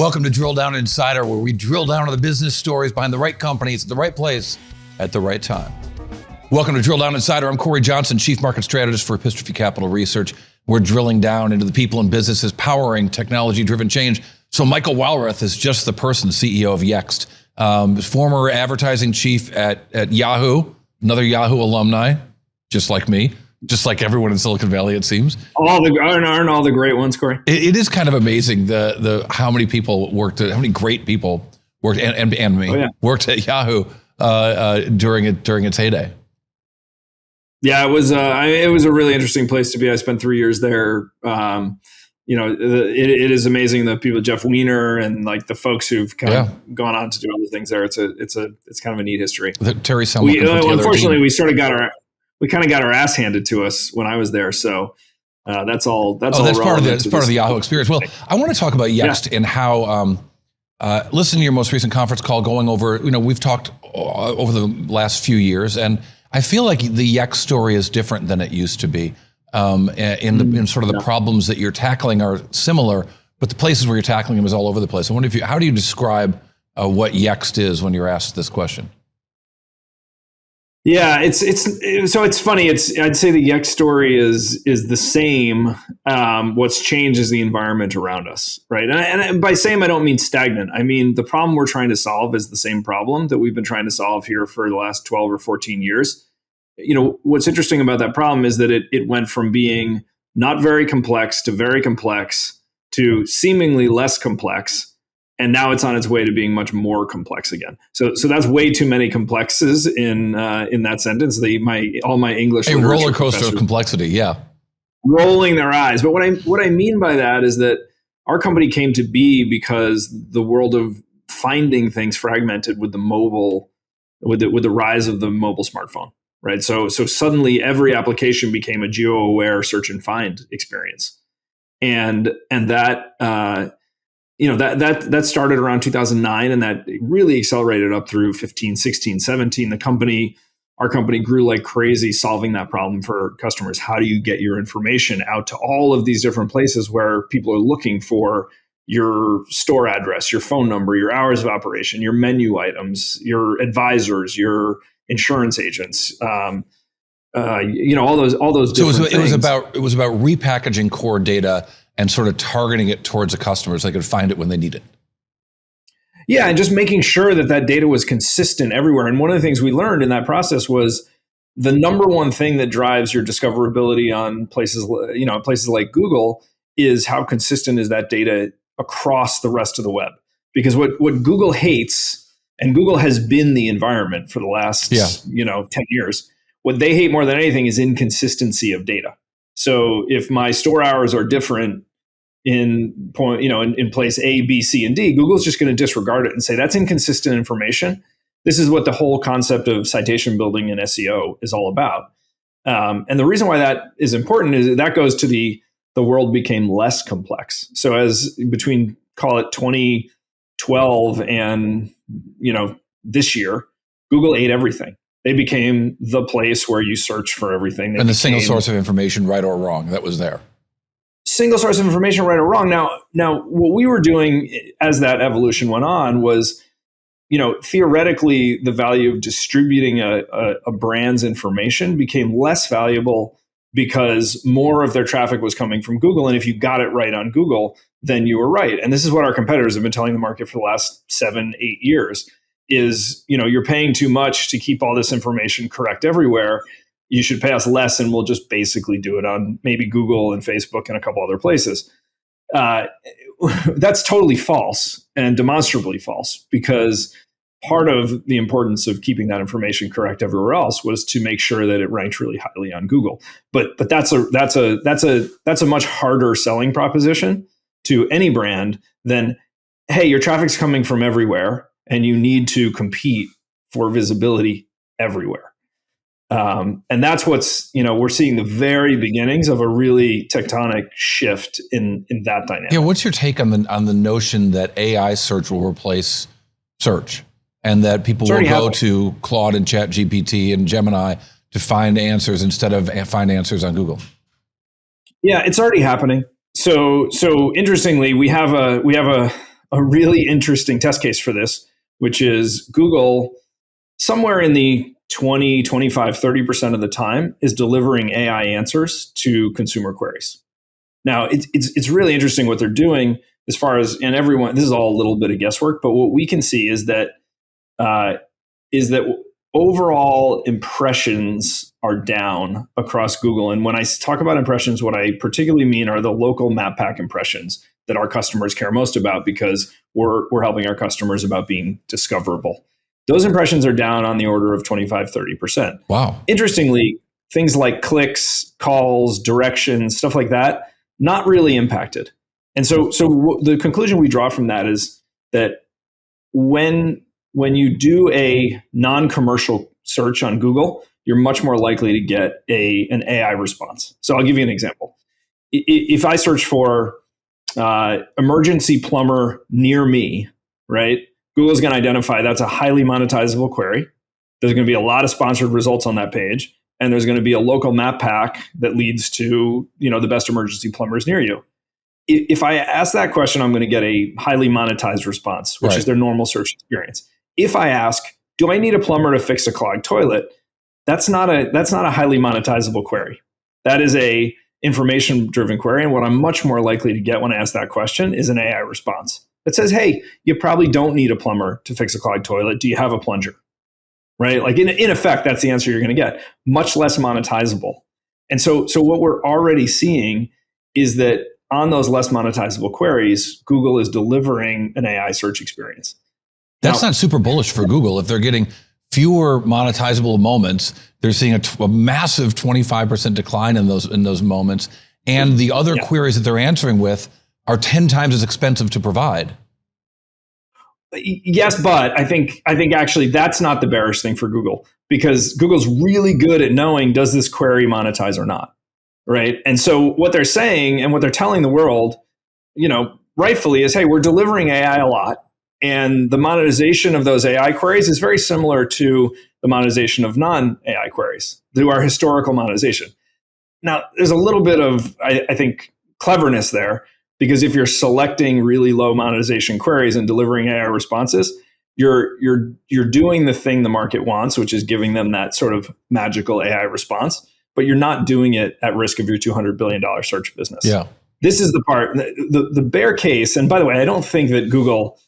Welcome to Drill Down Insider, where we drill down on the business stories behind the right companies at the right place at the right time. Welcome to Drill Down Insider. I'm Cory Johnson, Chief Market Strategist for Epistrophe Capital Research. We're drilling down into the people and businesses powering technology-driven change. So Michael Walrath is just the person, CEO of Yext, former advertising chief at Yahoo, another Yahoo alumni, just like me. Just like everyone in Silicon Valley, it seems. Aren't all the great ones, Cory? It is kind of amazing the how many people worked at, how many great people worked and me worked at Yahoo during its heyday. Yeah, it was a really interesting place to be. I spent 3 years there. It is amazing the people, Jeff Weiner and like the folks who've kind of gone on to do other things there. It's kind of a neat history. Terry Selman. Unfortunately, we kind of got our ass handed to us when I was there. So that's all. That's part of the Yahoo experience. Well, I want to talk about Yext and how. Listen to your most recent conference call, going over. We've talked over the last few years, and I feel like the Yext story is different than it used to be. In sort of the problems that you're tackling are similar, but the places where you're tackling them is all over the place. I wonder how do you describe what Yext is when you're asked this question? Yeah, it's funny. I'd say the Yext story is the same. What's changed is the environment around us, right? And by same, I don't mean stagnant. I mean the problem we're trying to solve is the same problem that we've been trying to solve here for the last 12 or 14 years. What's interesting about that problem is that it went from being not very complex to very complex to seemingly less complex. And now it's on its way to being much more complex again. So that's way too many complexes in that sentence. All my English a roller coaster of complexity, rolling their eyes. But what I mean by that is that our company came to be because the world of finding things fragmented with the mobile, with the rise of the mobile smartphone, right? So suddenly every application became a geo-aware search and find experience, and that. That started around 2009, and that really accelerated up through 15, 16, 17. Our company grew like crazy solving that problem for customers. How do you get your information out to all of these different places where people are looking for your store address, your phone number, your hours of operation, your menu items, your advisors, your insurance agents, all those different things. It was about repackaging core data and sort of targeting it towards the customers so they could find it when they need it. Yeah, and just making sure that data was consistent everywhere. And one of the things we learned in that process was the number one thing that drives your discoverability on places like Google is how consistent is that data across the rest of the web. Because what Google hates, and Google has been the environment for the last 10 years, what they hate more than anything is inconsistency of data. So if my store hours are different in place A, B, C, and D, Google's just going to disregard it and say that's inconsistent information. This is what the whole concept of citation building and SEO is all about. And the reason why that is important is that goes to the world became less complex. So as between, call it 2012 and this year, Google ate everything. They became the place where you search for everything. And the single source of information, right or wrong, that was there. Single source of information, right or wrong. Now, what we were doing as that evolution went on was, theoretically, the value of distributing a brand's information became less valuable because more of their traffic was coming from Google. And if you got it right on Google, then you were right. And this is what our competitors have been telling the market for the last 7-8 years. Is, you're paying too much to keep all this information correct everywhere. You should pay us less and we'll just basically do it on maybe Google and Facebook and a couple other places. That's totally false and demonstrably false, because part of the importance of keeping that information correct everywhere else was to make sure that it ranked really highly on Google. But that's a much harder selling proposition to any brand than, hey, your traffic's coming from everywhere and you need to compete for visibility everywhere. And that's what's, we're seeing the very beginnings of a really tectonic shift in that dynamic. Yeah, what's your take on the notion that AI search will replace search, and that people will go to Claude and ChatGPT and Gemini to find answers instead of find answers on Google? Yeah, it's already happening. So interestingly, we have a a really interesting test case for this, which is Google, somewhere in the 20, 25, 30% of the time, is delivering AI answers to consumer queries. Now, it's really interesting what they're doing as far as, and everyone, this is all a little bit of guesswork, but what we can see is that overall impressions are down across Google. And when I talk about impressions, what I particularly mean are the local map pack impressions that our customers care most about, because we're helping our customers about being discoverable. Those impressions are down on the order of 25, 30%. Wow. Interestingly, things like clicks, calls, directions, stuff like that, not really impacted. And so the conclusion we draw from that is that when you do a non-commercial search on Google, you're much more likely to get an AI response. So I'll give you an example. If I search for emergency plumber near me, right? Google's going to identify that's a highly monetizable query. There's going to be a lot of sponsored results on that page, and there's going to be a local map pack that leads to, the best emergency plumbers near you. If I ask that question, I'm going to get a highly monetized response, which is their normal search experience. If I ask, do I need a plumber to fix a clogged toilet? That's not a highly monetizable query. That is a information-driven query. And what I'm much more likely to get when I ask that question is an AI response that says, hey, you probably don't need a plumber to fix a clogged toilet. Do you have a plunger? Right? Like in effect, that's the answer you're going to get. Much less monetizable. And so what we're already seeing is that on those less monetizable queries, Google is delivering an AI search experience. That's not super bullish for Google. If they're getting fewer monetizable moments, they're seeing a massive 25% decline in those moments. And the other queries that they're answering with are 10 times as expensive to provide. Yes, but I think actually that's not the bearish thing for Google, because Google's really good at knowing, does this query monetize or not, right? And so what they're saying and what they're telling the world, rightfully, is, hey, we're delivering AI a lot, and the monetization of those AI queries is very similar to the monetization of non-AI queries, through our historical monetization. Now, there's a little bit of, I think, cleverness there, because if you're selecting really low monetization queries and delivering AI responses, you're doing the thing the market wants, which is giving them that sort of magical AI response, but you're not doing it at risk of your $200 billion search business. Yeah. This is the part, the bear case. And by the way, I don't think that Google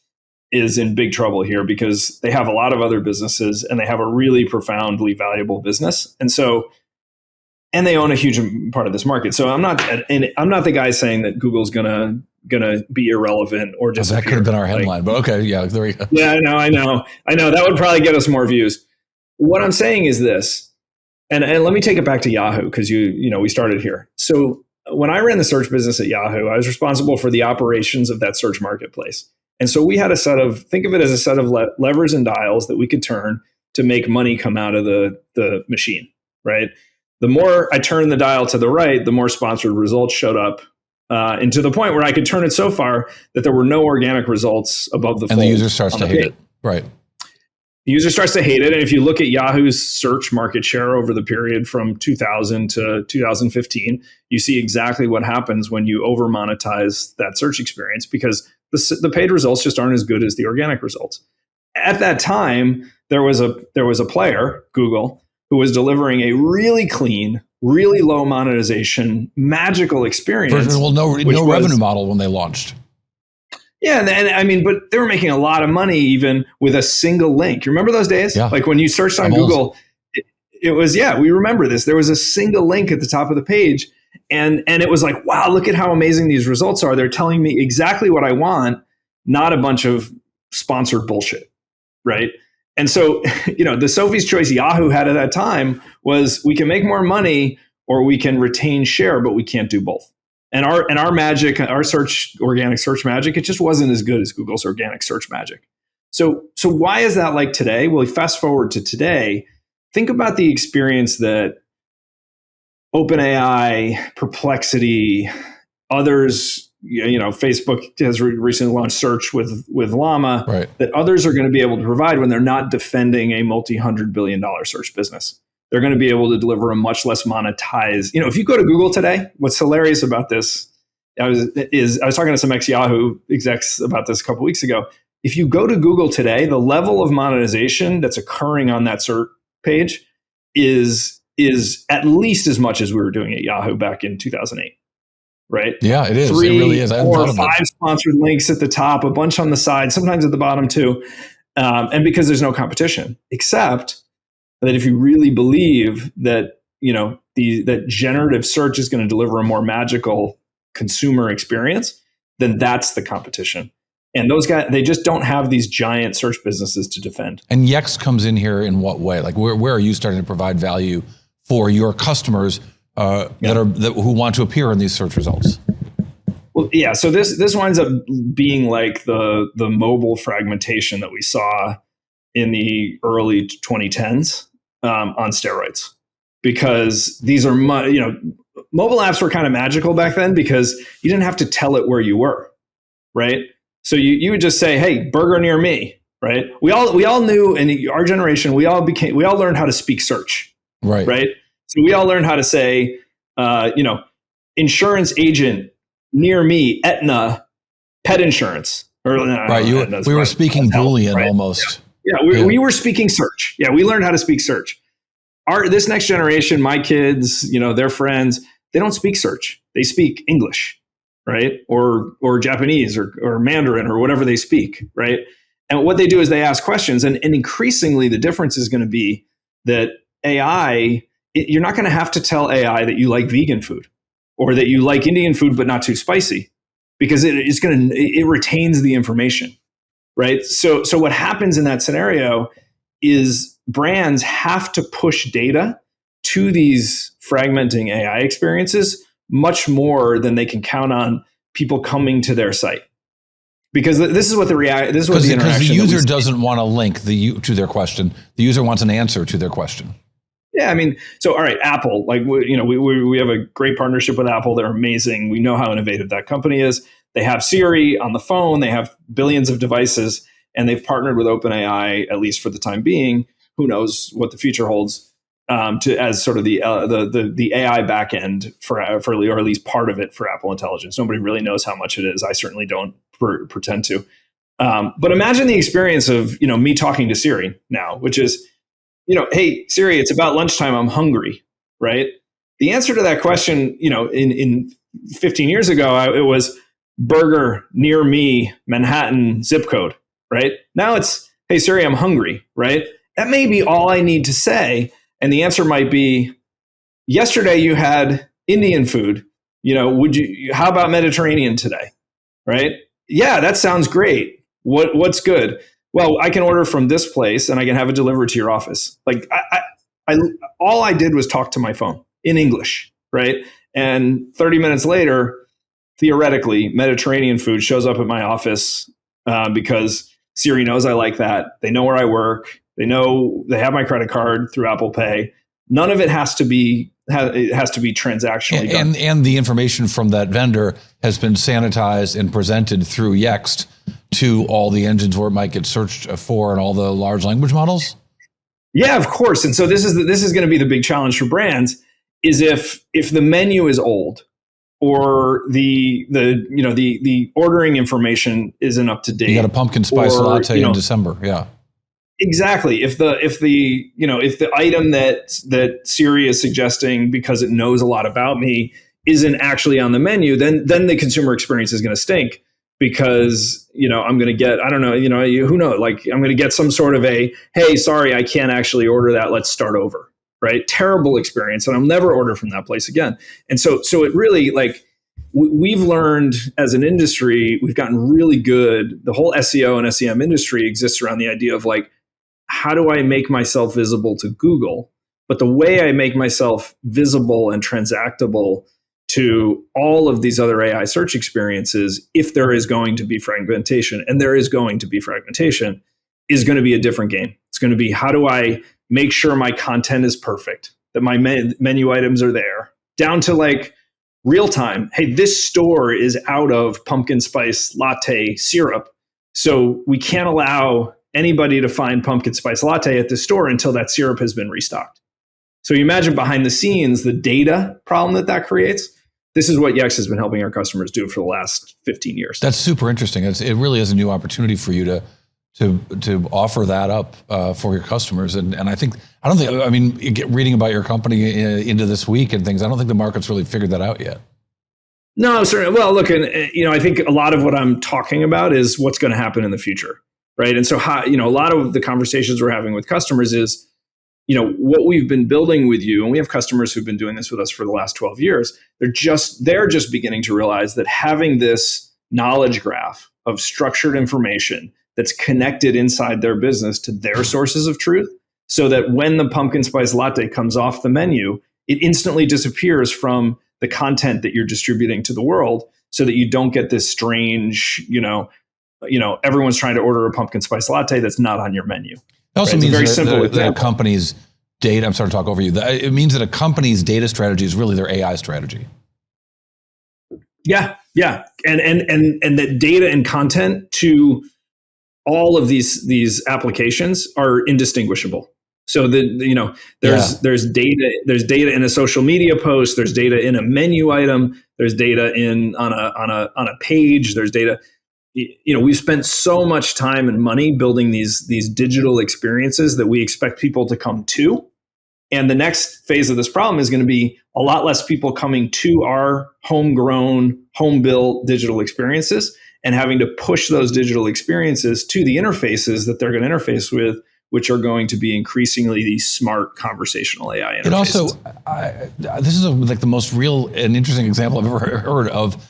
is in big trouble here, because they have a lot of other businesses and they have a really profoundly valuable business. And they own a huge part of this market. So I'm not the guy saying that Google's gonna be irrelevant or disappear. That could have been our headline, but okay, yeah, there we go. Yeah, I know. That would probably get us more views. What I'm saying is this, and let me take it back to Yahoo, because we started here. So when I ran the search business at Yahoo, I was responsible for the operations of that search marketplace. And so we had think of it as a set of levers and dials that we could turn to make money come out of the machine, right? The more I turned the dial to the right, the more sponsored results showed up, and to the point where I could turn it so far that there were no organic results above the fold. And the user starts to hate it. Right. The user starts to hate it. And if you look at Yahoo's search market share over the period from 2000 to 2015, you see exactly what happens when you over monetize that search experience, because the paid results just aren't as good as the organic results. At that time, there was a player, Google, who was delivering a really clean, really low monetization, magical experience. Well, no revenue model when they launched. Yeah, and but they were making a lot of money even with a single link. You remember those days? Yeah. Like when you searched on Google, it was, we remember this. There was a single link at the top of the page, and it was like, wow, look at how amazing these results are. They're telling me exactly what I want, not a bunch of sponsored bullshit, right? And so, the Sophie's Choice Yahoo had at that time was, we can make more money or we can retain share, but we can't do both. And our magic, our organic search magic, it just wasn't as good as Google's organic search magic. So why is that like today? Well, fast forward to today, think about the experience that OpenAI, Perplexity, others, Facebook has recently launched search with Llama, right, that others are going to be able to provide when they're not defending a multi-$100 billion search business. They're going to be able to deliver a much less monetized. If you go to Google today, what's hilarious about this I was talking to some ex-Yahoo execs about this a couple weeks ago. If you go to Google today, the level of monetization that's occurring on that search page is at least as much as we were doing at Yahoo back in 2008. Right? Yeah, it is. 3, it really is. I 4, 5 sponsored links at the top, a bunch on the side, sometimes at the bottom too. And because there's no competition, except that if you really believe that, that generative search is going to deliver a more magical consumer experience, then that's the competition. And those guys, they just don't have these giant search businesses to defend. And Yext comes in here in what way? Like, where are you starting to provide value for your customers who want to appear in these search results? Well, yeah. So this winds up being like the mobile fragmentation that we saw in the early 2010s on steroids, because these are mobile apps were kind of magical back then because you didn't have to tell it where you were, right? So you would just say, "Hey, burger near me," right? We all knew in our generation we all learned how to speak search, right? So we all learned how to say, insurance agent near me, Aetna, pet insurance. Right. We were speaking Boolean, right? Almost. Yeah, we were speaking search. Yeah, we learned how to speak search. This next generation, my kids, their friends, they don't speak search. They speak English, right? Or Japanese or Mandarin or whatever they speak, right? And what they do is they ask questions. And increasingly, the difference is going to be that AI, you're not going to have to tell AI that you like vegan food or that you like Indian food but not too spicy, because it retains the information, right? So what happens in that scenario is brands have to push data to these fragmenting AI experiences much more than they can count on people coming to their site. Because this is what the interaction. Because the user doesn't want a link to their question. The user wants an answer to their question. Yeah, I mean, so all right, Apple, like we have a great partnership with Apple. They're amazing. We know how innovative that company is. They have Siri on the phone. They have billions of devices, and they've partnered with OpenAI, at least for the time being. Who knows what the future holds? As sort of the AI backend for or at least part of it for Apple Intelligence. Nobody really knows how much it is. I certainly don't pretend to. But imagine the experience of me talking to Siri now, which is, hey Siri, it's about lunchtime. I'm hungry, right? The answer to that question, in 15 years ago, it was burger near me, Manhattan zip code, right? Now it's, hey Siri, I'm hungry, right? That may be all I need to say. And the answer might be, yesterday you had Indian food. How about Mediterranean today? Right? Yeah, that sounds great. What's good? Well, I can order from this place and I can have it delivered to your office. Like all I did was talk to my phone in English, right? And 30 minutes later, theoretically, Mediterranean food shows up at my office because Siri knows I like that. They know where I work. They know they have my credit card through Apple Pay. None of it has to be transactionally done. And the information from that vendor has been sanitized and presented through Yext to all the engines where it might get searched for and all the large language models. Yeah, of course. And so this is going to be the big challenge for brands, is if the menu is old or the ordering information isn't up to date. You got a pumpkin spice latte in December. Yeah. Exactly. If the item that Siri is suggesting because it knows a lot about me isn't actually on the menu, then the consumer experience is going to stink, because I'm going to get, I don't know, who knows, like I'm going to get some sort of a, hey, sorry, I can't actually order that. Let's start over. Right? Terrible experience, and I'll never order from that place again. And so it really, like, we've learned as an industry, we've gotten really good. The whole SEO and SEM industry exists around the idea of, like, how do I make myself visible to Google? But the way I make myself visible and transactable to all of these other AI search experiences, if there is going to be fragmentation, and there is going to be fragmentation, is going to be a different game. It's going to be, how do I make sure my content is perfect, that my menu items are there, down to like real time. Hey, this store is out of pumpkin spice latte syrup, so we can't allow anybody to find pumpkin spice latte at the store until that syrup has been restocked. So you imagine behind the scenes the data problem that creates. This is what Yext has been helping our customers do for the last 15 years. That's super interesting. It really is a new opportunity for you to offer that up for your customers. And reading about your company into this week and things, I don't think the market's really figured that out yet. No, certainly. Well, look, and I think a lot of what I'm talking about is what's going to happen in the future, right? And so, a lot of the conversations we're having with customers is, what we've been building with you, and we have customers who've been doing this with us for the last 12 years. They're just beginning to realize that having this knowledge graph of structured information that's connected inside their business to their sources of truth, so that when the pumpkin spice latte comes off the menu, it instantly disappears from the content that you're distributing to the world, so that you don't get this strange, everyone's trying to order a pumpkin spice latte that's not on your menu. It also means that a company's data, I'm sorry to talk over you, it means that a company's data strategy is really their AI strategy. Yeah. And that data and content to all of these applications are indistinguishable. So there's data in a social media post, there's data in a menu item, there's data on a page, there's data. We've spent so much time and money building these digital experiences that we expect people to come to. And the next phase of this problem is going to be a lot less people coming to our homegrown, home-built digital experiences and having to push those digital experiences to the interfaces that they're going to interface with, which are going to be increasingly these smart conversational AI interfaces. It also, this is like the most real and interesting example I've ever heard of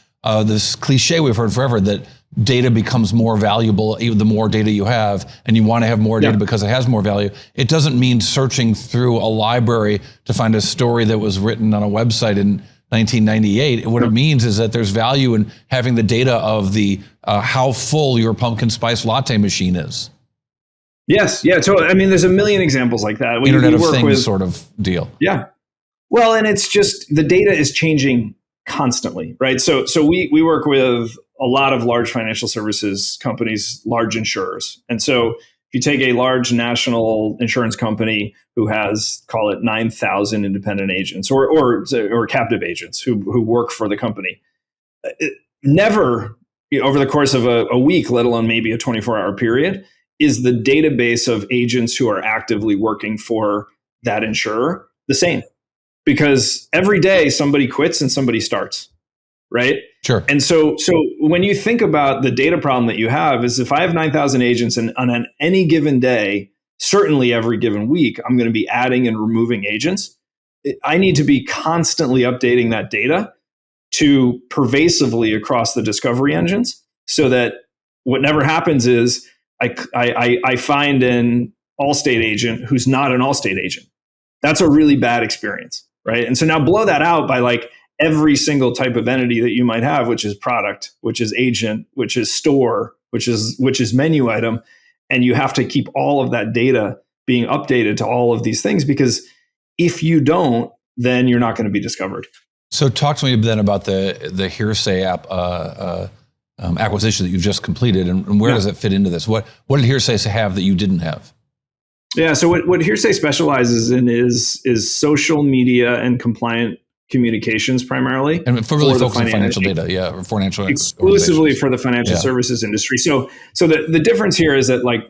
this cliche we've heard forever, that data becomes more valuable the more data you have, and you want to have more data because it has more value. It doesn't mean searching through a library to find a story that was written on a website in 1998. What it means is that there's value in having the data of the how full your pumpkin spice latte machine is. Yes, yeah. So there's a million examples like that. Internet of Things sort of deal. Yeah. Well, and it's just the data is changing constantly, right? So we work with a lot of large financial services companies, large insurers. And so if you take a large national insurance company who has, call it 9,000 independent agents or captive agents who work for the company, never over the course of a week, let alone maybe a 24-hour period, is the database of agents who are actively working for that insurer the same. Because every day somebody quits and somebody starts, right? Sure. And so when you think about the data problem that you have, is if I have 9,000 agents and on any given day, certainly every given week, I'm going to be adding and removing agents. I need to be constantly updating that data to pervasively across the discovery engines, so that what never happens is I find an Allstate agent who's not an Allstate agent. That's a really bad experience, right? And so now blow that out by like every single type of entity that you might have, which is product, which is agent, which is store, which is menu item, and you have to keep all of that data being updated to all of these things, because if you don't, then you're not going to be discovered. So talk to me then about the Hearsay app acquisition that you've just completed, and where does it fit into this? What did Hearsay have that you didn't have? Yeah, so what Hearsay specializes in is social media and compliant communications primarily. And for really focused on financial data, or financial exclusively for the financial services industry. So the difference here is that, like,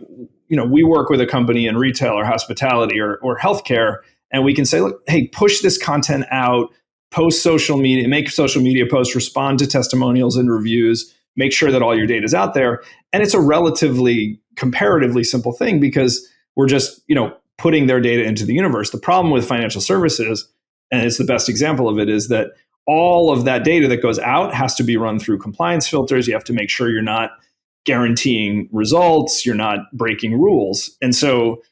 we work with a company in retail or hospitality or healthcare, and we can say, look, hey, push this content out, post social media, make social media posts, respond to testimonials and reviews, make sure that all your data is out there. And it's a comparatively simple thing, because we're just, putting their data into the universe. The problem with financial services, and it's the best example of it, is that all of that data that goes out has to be run through compliance filters. You have to make sure you're not guaranteeing results, you're not breaking rules. And so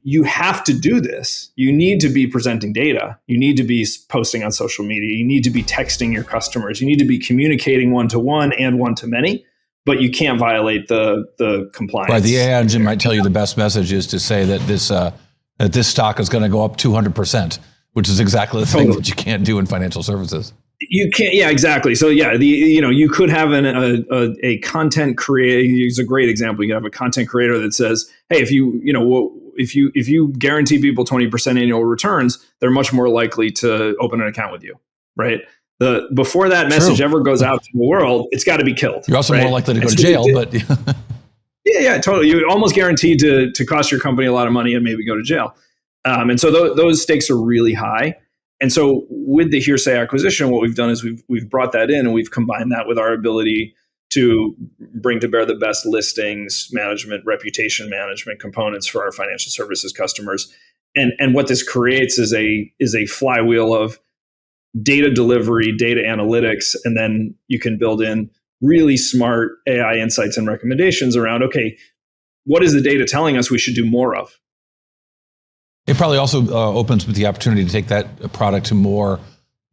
you have to do this. You need to be presenting data. You need to be posting on social media. You need to be texting your customers. You need to be communicating one-to-one and one-to-many. But you can't violate the compliance. Right. The AI engine might tell you the best message is to say that this stock is going to go up 200%, which is exactly the thing that you can't do in financial services. You can't. Yeah, exactly. So you could have a content creator. Use a great example. You have a content creator that says, hey, if you guarantee people 20% annual returns, they're much more likely to open an account with you, right? before that message True. ever goes out to the world, it's got to be killed. You're also right? more likely to go And to so jail, but yeah, totally. You're almost guaranteed to cost your company a lot of money and maybe go to jail. And so those stakes are really high. And so with the Hearsay acquisition, what we've done is we've brought that in and we've combined that with our ability to bring to bear the best listings management, reputation management components for our financial services customers. And what this creates is a flywheel of data delivery, data analytics, and then you can build in really smart AI insights and recommendations around, okay, what is the data telling us we should do more of? it probably also opens with the opportunity to take that product to more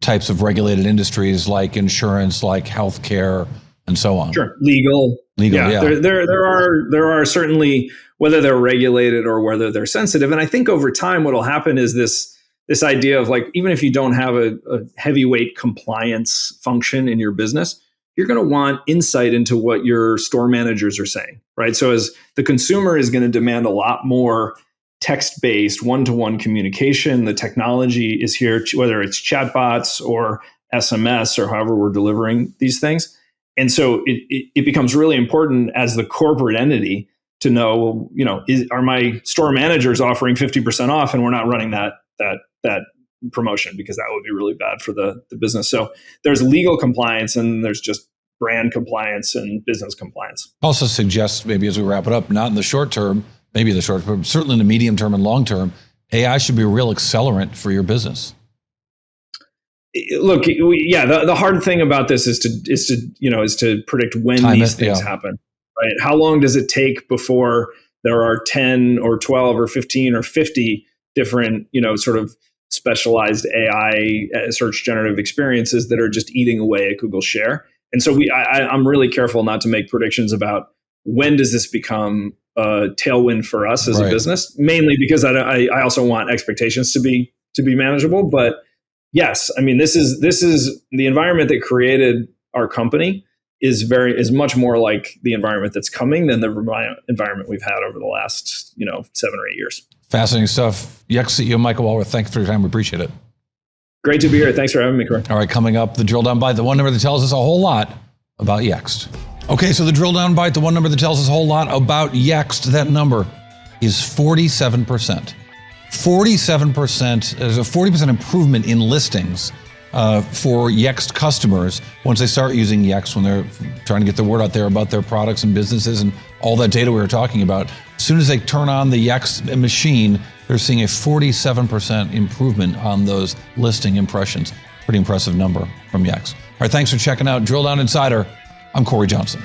types of regulated industries like insurance, like healthcare, and so on. Sure. Legal. Yeah. There are certainly, whether they're regulated or whether they're sensitive. And I think over time, what'll happen is this idea of like, even if you don't have a heavyweight compliance function in your business, you're going to want insight into what your store managers are saying, right? So as the consumer is going to demand a lot more text-based one-to-one communication, the technology is here, whether it's chatbots or SMS or however we're delivering these things. And so it becomes really important as the corporate entity to know, are my store managers offering 50% off and we're not running that promotion, because that would be really bad for the business. So there's legal compliance and there's just brand compliance and business compliance. Also suggests, maybe as we wrap it up, not in the short term, maybe the short term, certainly in the medium term and long term, AI should be a real accelerant for your business. Look, the hard thing about this is to predict when these things happen, right? How long does it take before there are 10 or 12 or 15 or 50 different, sort of specialized AI search generative experiences that are just eating away at Google's share? And so I'm really careful not to make predictions about when does this become a tailwind for us as a business, mainly because I also want expectations to be manageable. But yes, I mean, this is the environment that created our company is much more like the environment that's coming than the environment we've had over the last 7 or 8 years. Fascinating stuff. Yext CEO Michael Walrath, thanks for your time. We appreciate it. Great to be here. Thanks for having me, Cory. All right, coming up, the drill down bite, the one number that tells us a whole lot about Yext. Okay, so the drill down bite, the one number that tells us a whole lot about Yext, that number is 47%. 47%, there's a 40% improvement in listings for Yext customers once they start using Yext, when they're trying to get the word out there about their products and businesses and all that data we were talking about. As soon as they turn on the Yext machine, they're seeing a 47% improvement on those listing impressions. Pretty impressive number from Yext. All right, thanks for checking out Drill Down Insider. I'm Cory Johnson.